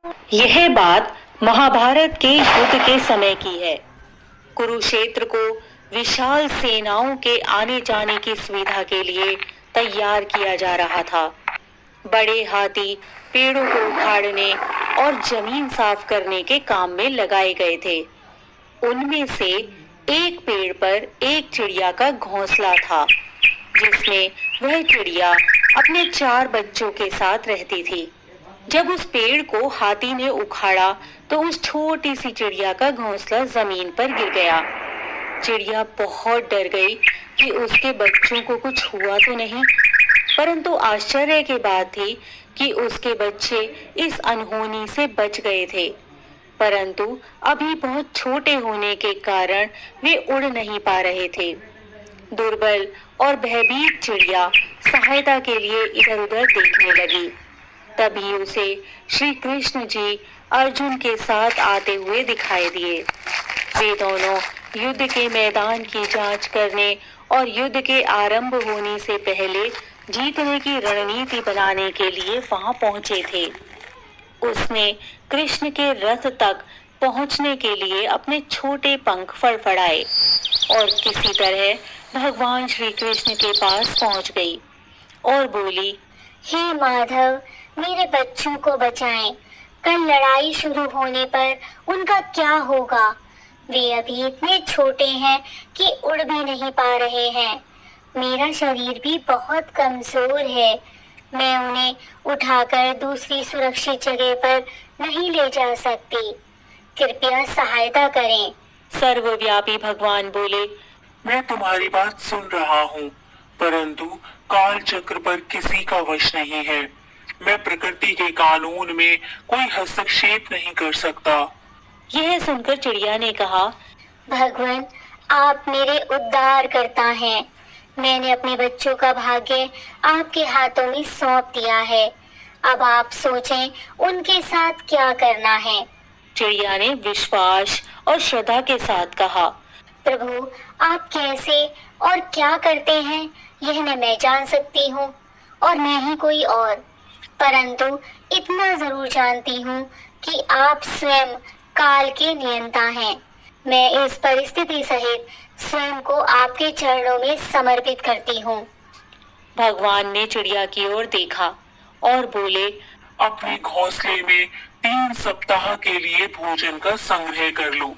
यह बात महाभारत के युद्ध के समय की है। कुरुक्षेत्र को विशाल सेनाओं के आने जाने की सुविधा के लिए तैयार किया जा रहा था। बड़े हाथी पेड़ों को उखाड़ने और जमीन साफ करने के काम में लगाए गए थे। उनमें से एक पेड़ पर एक चिड़िया का घोंसला था, जिसमें वह चिड़िया अपने 4 बच्चों के साथ रहती थी। जब उस पेड़ को हाथी ने उखाड़ा तो उस छोटी सी चिड़िया का घोंसला जमीन पर गिर गया। चिड़िया बहुत डर गई कि उसके बच्चों को कुछ हुआ तो नहीं, परंतु आश्चर्य की बात थी कि उसके बच्चे इस अनहोनी से बच गए थे, परंतु अभी बहुत छोटे होने के कारण वे उड़ नहीं पा रहे थे। दुर्बल और भयभीत चिड़िया सहायता के लिए इधर-उधर देखने लगी। तभी उसे श्री कृष्ण जी अर्जुन के साथ आते हुए दिखाई दिए। वे दोनों युद्ध के मैदान की जांच करने और युद्ध के आरंभ होने से पहले जीतने की रणनीति बनाने के लिए वहां पहुंचे थे। उसने कृष्ण के रथ तक पहुंचने के लिए अपने छोटे पंख फड़फड़ाए और किसी तरह भगवान श्री कृष्ण के पास पहुंच गई और बोली, हे माधव, मेरे बच्चों को बचाएं। कल लड़ाई शुरू होने पर उनका क्या होगा? वे अभी इतने छोटे हैं कि उड़ भी नहीं पा रहे हैं। मेरा शरीर भी बहुत कमजोर है। मैं उन्हें उठाकर दूसरी सुरक्षित जगह पर नहीं ले जा सकती। कृपया सहायता करें। सर्वव्यापी भगवान बोले, मैं तुम्हारी बात सुन रहा हूँ, परंतु काल चक्र पर किसी का वश नहीं है। मैं प्रकृति के कानून में कोई हस्तक्षेप नहीं कर सकता। यह सुनकर चिड़िया ने कहा, भगवान, आप मेरे उद्धार करता हैं। मैंने अपने बच्चों का भाग्य आपके हाथों में सौंप दिया है। अब आप सोचें उनके साथ क्या करना है। चिड़िया ने विश्वास और श्रद्धा के साथ कहा, प्रभु, आप कैसे और क्या करते हैं यह न मैं जान सकती हूँ और न ही कोई और, परंतु इतना जरूर जानती हूँ कि आप स्वयं काल के नियंता हैं। मैं इस परिस्थिति सहित स्वयं को आपके चरणों में समर्पित करती हूँ। भगवान ने चिड़िया की ओर देखा और बोले, अपने घोंसले में 3 सप्ताह के लिए भोजन का संग्रह कर लो।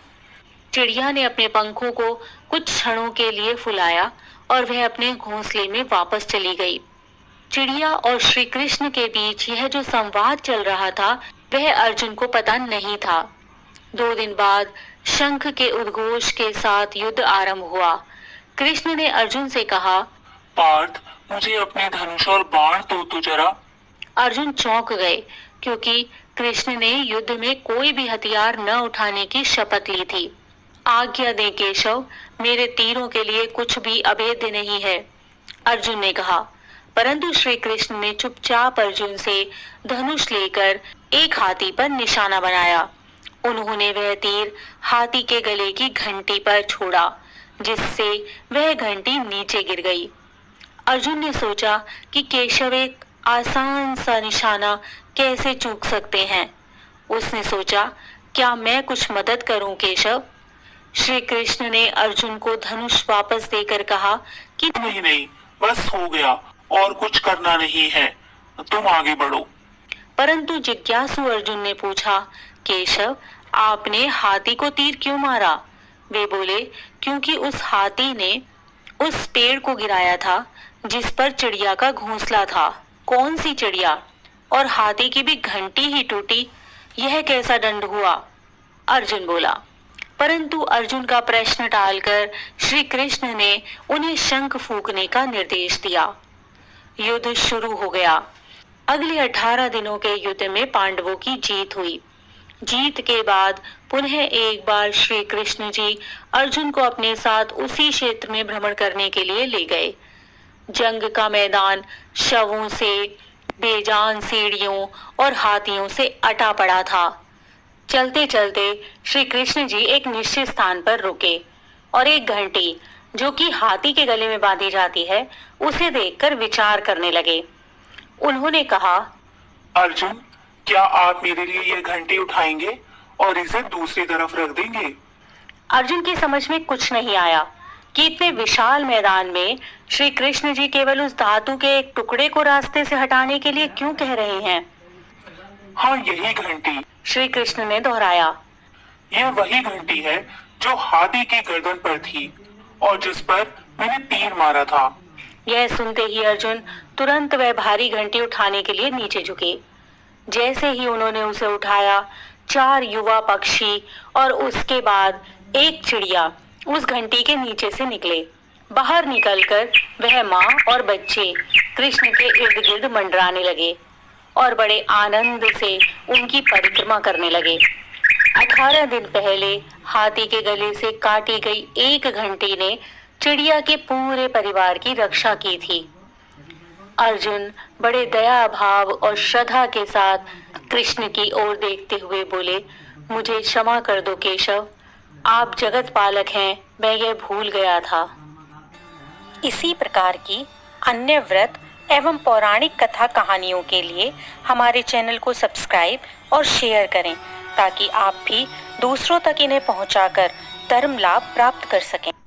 चिड़िया ने अपने पंखों को कुछ क्षणों के लिए फुलाया और वह अपने घोंसले में वापस चली गई। चिड़िया और श्री कृष्ण के बीच यह जो संवाद चल रहा था वह अर्जुन को पता नहीं था। 2 दिन बाद शंख के उद्घोष के साथ युद्ध आरंभ हुआ। कृष्ण ने अर्जुन से कहा, पार्थ, मुझे अपने धनुष और बाण तो जरा। अर्जुन चौंक गए क्योंकि कृष्ण ने युद्ध में कोई भी हथियार न उठाने की शपथ ली थी। आज्ञा दे केशव, मेरे तीरों के लिए कुछ भी अभेद्य नहीं है, अर्जुन ने कहा। परंतु श्री कृष्ण ने चुपचाप अर्जुन से धनुष लेकर एक हाथी पर निशाना बनाया। उन्होंने वह तीर हाथी के गले की घंटी पर छोड़ा, जिससे वह घंटी नीचे गिर गई। अर्जुन ने सोचा कि केशव एक आसान सा निशाना कैसे चूक सकते हैं। उसने सोचा, क्या मैं कुछ मदद करूं केशव? श्री कृष्ण ने अर्जुन को धनुष वापस देकर कहा कि नहीं, बस हो गया और कुछ करना नहीं है, तुम आगे बढ़ो। परंतु जिज्ञासु अर्जुन ने पूछा, केशव, आपने हाथी को तीर क्यों मारा? वे बोले, क्योंकि उस हाथी ने उस पेड़ को गिराया था जिस पर चिड़िया का घोंसला था। कौन सी चिड़िया? और हाथी की भी घंटी ही टूटी। यह कैसा दंड हुआ? अर्जुन बोला। परंतु अर्जुन का प्रश्न टालकर श्री कृष्ण ने उन्हें शंख फूंकने का निर्देश दिया। युद्ध शुरू हो गया। अगले 18 दिनों के युद्ध में पांडवों की जीत हुई। जीत के बाद पुनः एक बार श्री कृष्ण जी अर्जुन को अपने साथ उसी क्षेत्र में भ्रमण करने के लिए ले गए। जंग का मैदान शवों से, बेजान सीढ़ियों और हाथियों से अटा पड़ा था। चलते चलते श्री कृष्ण जी एक निश्चित स्थान पर रुके और एक घंटी, जो कि हाथी के गले में बांधी जाती है, उसे देखकर विचार करने लगे। उन्होंने कहा, अर्जुन, क्या आप मेरे लिए यह घंटी उठाएंगे और इसे दूसरी तरफ रख देंगे? अर्जुन की समझ में कुछ नहीं आया कि इतने विशाल मैदान में श्री कृष्ण जी केवल उस धातु के एक टुकड़े को रास्ते से हटाने के लिए क्यों कह रहे हैं। हाँ, यही घंटी, श्री कृष्ण ने दोहराया। यह वही घंटी है जो हाथी की गर्दन पर थी और जिस पर मैंने तीर मारा था। यह सुनते ही अर्जुन तुरंत वह भारी घंटी उठाने के लिए नीचे झुके। जैसे ही उन्होंने उसे उठाया, 4 युवा पक्षी और उसके बाद एक चिड़िया उस घंटी के नीचे से निकले। बाहर निकलकर वह माँ और बच्चे कृष्ण के इर्द गिर्द मंडराने लगे और बड़े आनंद से उनकी परिक्रमा करने लगे। 18 दिन पहले हाथी के गले से काटी गई एक घंटी ने चिड़िया के पूरे परिवार की रक्षा की थी। अर्जुन बड़े दया भाव और श्रद्धा के साथ कृष्ण की ओर देखते हुए बोले, मुझे क्षमा कर दो केशव, आप जगत पालक हैं, मैं यह भूल गया था। इसी प्रकार की अन्य व्रत एवं पौराणिक कथा कहानियों के लिए हमारे चैनल को सब्सक्राइब और शेयर करें ताकि आप भी दूसरों तक इन्हें पहुंचाकर धर्म लाभ प्राप्त कर सकें।